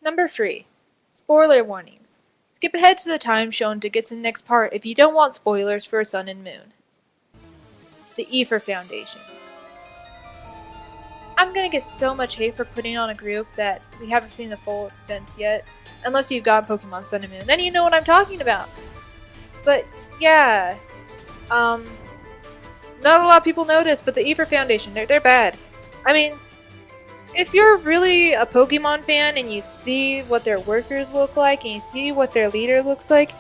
Number 3. Spoiler warnings. Skip ahead to the time shown to get to the next part if you don't want spoilers for Sun and Moon. The Aether Foundation. I'm gonna get so much hate for putting on a group that we haven't seen the full extent yet. Unless you've got Pokemon Sun and Moon, then you know what I'm talking about. But yeah, not a lot of people know this, but the Aether Foundation, they're bad. I mean, if you're really a Pokemon fan and you see what their workers look like and you see what their leader looks like,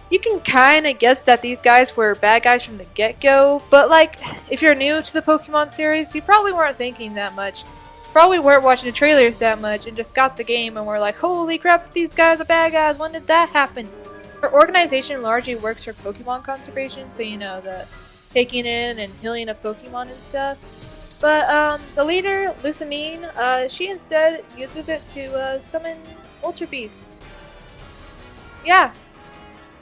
you can kinda guess that these guys were bad guys from the get-go, but like, if you're new to the Pokemon series, you probably weren't thinking that much. Probably weren't watching the trailers that much and just got the game and were like, holy crap, these guys are bad guys, when did that happen? Our organization largely works for Pokemon conservation, so you know, the taking in and healing of Pokemon and stuff. But the leader, Lucamine, she instead uses it to summon Ultra Beast. Yeah.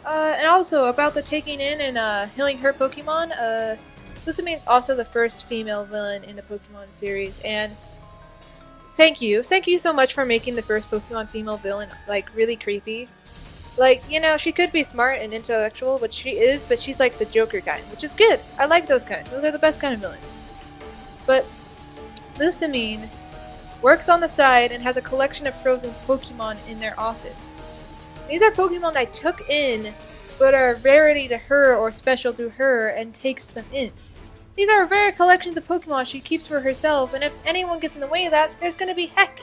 And also, about the taking in and healing her Pokemon, Lucamine's also the first female villain in the Pokemon series, and thank you so much for making the first Pokemon female villain, like, really creepy. Like, you know, she could be smart and intellectual, which she is, but she's like the Joker kind, which is good. I like those kind. Those are the best kind of villains. But Lucamine works on the side and has a collection of frozen Pokemon in their office. These are Pokemon that I took in, but are rarity to her or special to her and takes them in. These are rare collections of Pokemon she keeps for herself, and if anyone gets in the way of that, there's gonna be heck.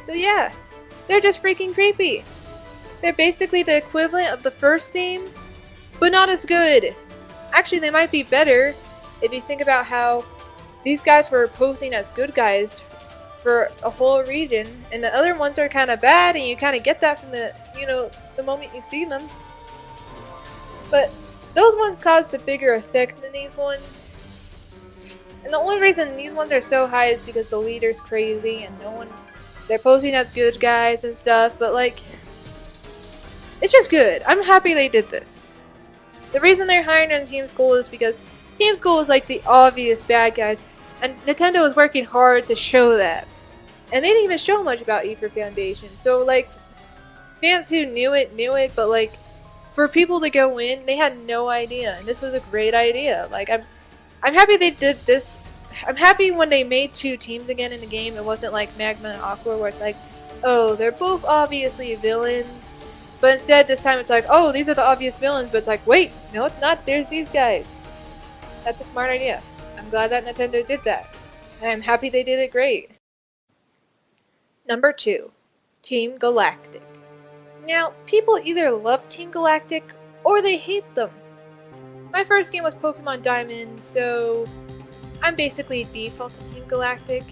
So yeah, they're just freaking creepy. They're basically the equivalent of the first game, but not as good. Actually, they might be better if you think about how these guys were posing as good guys for a whole region, and the other ones are kind of bad, and you kind of get that from the, you know, the moment you see them. But those ones caused a bigger effect than these ones. And the only reason these ones are so high is because the leader's crazy and they're posing as good guys and stuff, but like, it's just good. I'm happy they did this. The reason they're higher than Team Skull is because Team Skull is like the obvious bad guys, and Nintendo is working hard to show that. And they didn't even show much about Aether Foundation, so like, fans who knew it, but like, for people to go in, they had no idea, and this was a great idea. Like, I'm happy they did this. I'm happy when they made two teams again in the game. It wasn't like Magma and Aqua, where it's like, oh, they're both obviously villains, but instead this time it's like, oh, these are the obvious villains, but it's like, wait, no it's not, there's these guys. That's a smart idea. I'm glad that Nintendo did that, and I'm happy they did it great. Number 2. Team Galactic. Now, people either love Team Galactic or they hate them. My first game was Pokemon Diamond, so I'm basically default to Team Galactic.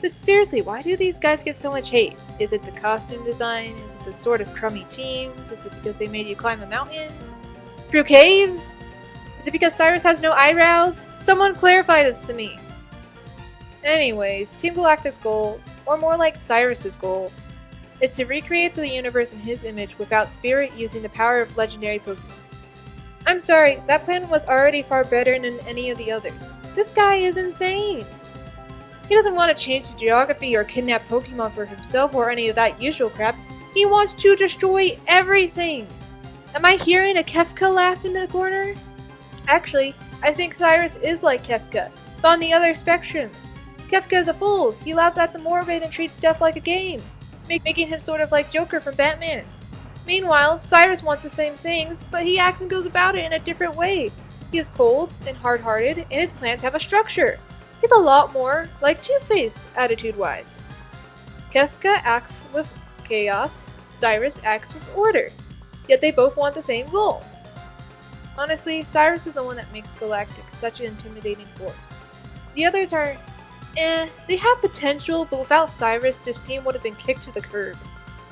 But seriously, why do these guys get so much hate? Is it the costume design? Is it the sort of crummy teams? Is it because they made you climb a mountain? Through caves? Is it because Cyrus has no eyebrows? Someone clarify this to me. Anyways, Team Galactic's goal, or more like Cyrus's goal, is to recreate the universe in his image without Spirit using the power of legendary Pokemon. I'm sorry, that plan was already far better than any of the others. This guy is insane! He doesn't want to change the geography or kidnap Pokemon for himself or any of that usual crap. He wants to destroy everything! Am I hearing a Kefka laugh in the corner? Actually, I think Cyrus is like Kefka, but on the other spectrum. Kefka is a fool. He laughs at the morbid and treats death like a game, making him sort of like Joker from Batman. Meanwhile, Cyrus wants the same things, but he acts and goes about it in a different way. He is cold and hard-hearted, and his plans have a structure. He's a lot more like Two-Face, attitude-wise. Kefka acts with chaos, Cyrus acts with order, yet they both want the same goal. Honestly, Cyrus is the one that makes Galactic such an intimidating force. The others are they have potential, but without Cyrus, this team would have been kicked to the curb.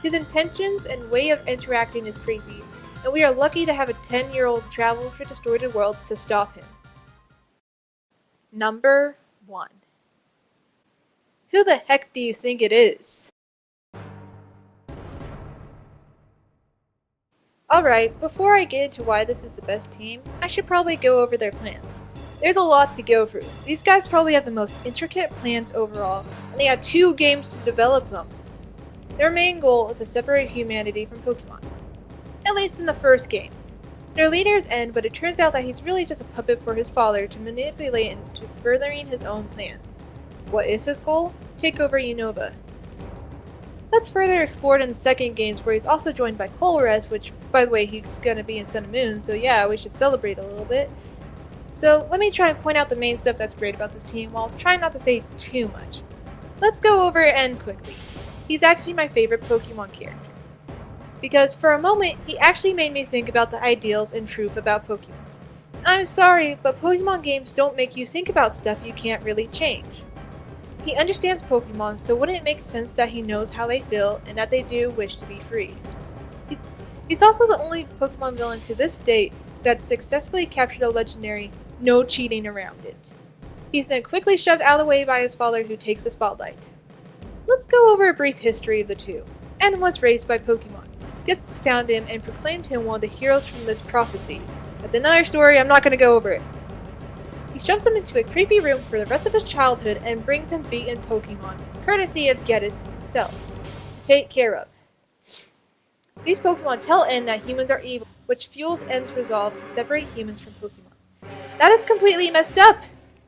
His intentions and way of interacting is creepy, and we are lucky to have a 10-year-old travel for distorted worlds to stop him. Number 1. Who the heck do you think it is? Alright, before I get into why this is the best team, I should probably go over their plans. There's a lot to go through. These guys probably have the most intricate plans overall, and they had 2 games to develop them. Their main goal is to separate humanity from Pokemon, at least in the first game. Their leader is N, but it turns out that he's really just a puppet for his father to manipulate into furthering his own plans. What is his goal? Take over Unova. That's further explored in the second games, where he's also joined by Colress, which, by the way, he's gonna be in Sun and Moon, so yeah, we should celebrate a little bit. So let me try and point out the main stuff that's great about this team while trying not to say too much. Let's go over N quickly. He's actually my favorite Pokemon character, because for a moment, he actually made me think about the ideals and truth about Pokemon. I'm sorry, but Pokemon games don't make you think about stuff you can't really change. He understands Pokemon, so wouldn't it make sense that he knows how they feel and that they do wish to be free? He's also the only Pokemon villain to this date that successfully captured a legendary, no cheating around it. He's then quickly shoved out of the way by his father, who takes the spotlight. Let's go over a brief history of the two. N was raised by Pokemon. Ghetsis found him and proclaimed him one of the heroes from this prophecy. That's another story, I'm not going to go over it. He shoves him into a creepy room for the rest of his childhood and brings him beaten Pokemon, courtesy of Ghetsis himself, to take care of. These Pokemon tell N that humans are evil, which fuels N's resolve to separate humans from Pokemon. That is completely messed up!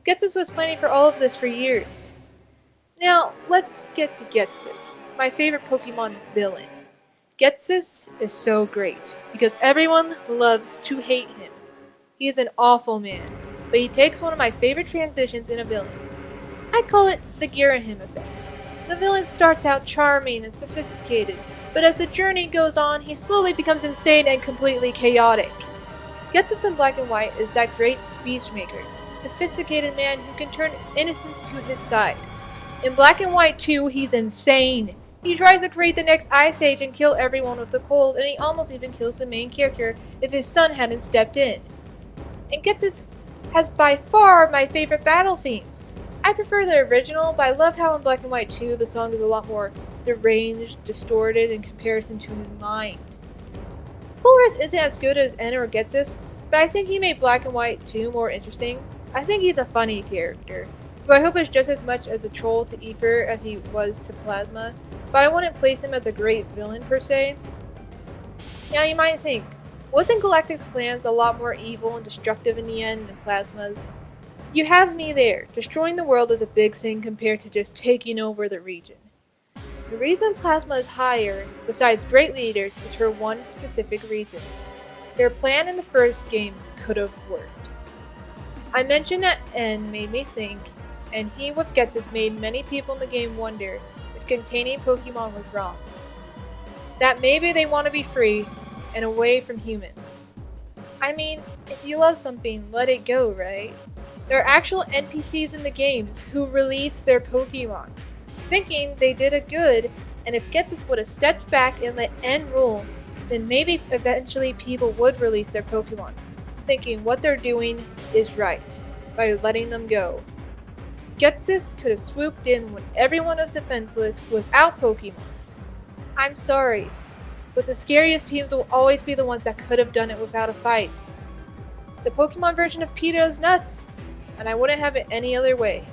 Ghetsis was planning for all of this for years. Now, let's get to Ghetsis, my favorite Pokemon villain. Ghetsis is so great, because everyone loves to hate him. He is an awful man, but he takes one of my favorite transitions in a villain. I call it the Girahim effect. The villain starts out charming and sophisticated, but as the journey goes on, he slowly becomes insane and completely chaotic. Ghetsis in Black and White is that great speechmaker, sophisticated man who can turn innocence to his side. In Black and White 2, he's insane. He tries to create the next Ice Age and kill everyone with the cold, and he almost even kills the main character if his son hadn't stepped in. And Ghetsis has by far my favorite battle themes. I prefer the original, but I love how in Black and White 2 the song is a lot more deranged, distorted in comparison to his mind. Colress isn't as good as N or Ghetsis, but I think he made Black and White 2 more interesting. I think he's a funny character, who I hope is just as much as a troll to Ether as he was to Plasma, but I wouldn't place him as a great villain per se. Now you might think, wasn't Galactic's plans a lot more evil and destructive in the end than Plasma's? You have me there. Destroying the world is a big thing compared to just taking over the region. The reason Plasma is higher, besides great leaders, is for one specific reason. Their plan in the first games could have worked. I mentioned that N made me think, and he with Ghetsis made many people in the game wonder if containing Pokemon was wrong. That maybe they want to be free and away from humans. I mean, if you love something, let it go, right? There are actual NPCs in the games who release their Pokemon, thinking they did a good, and if Ghetsis would have stepped back and let N rule, then maybe eventually people would release their Pokemon, thinking what they're doing is right, by letting them go. Ghetsis could have swooped in when everyone was defenseless without Pokemon. I'm sorry, but the scariest teams will always be the ones that could have done it without a fight. The Pokemon version of PETA is nuts, and I wouldn't have it any other way.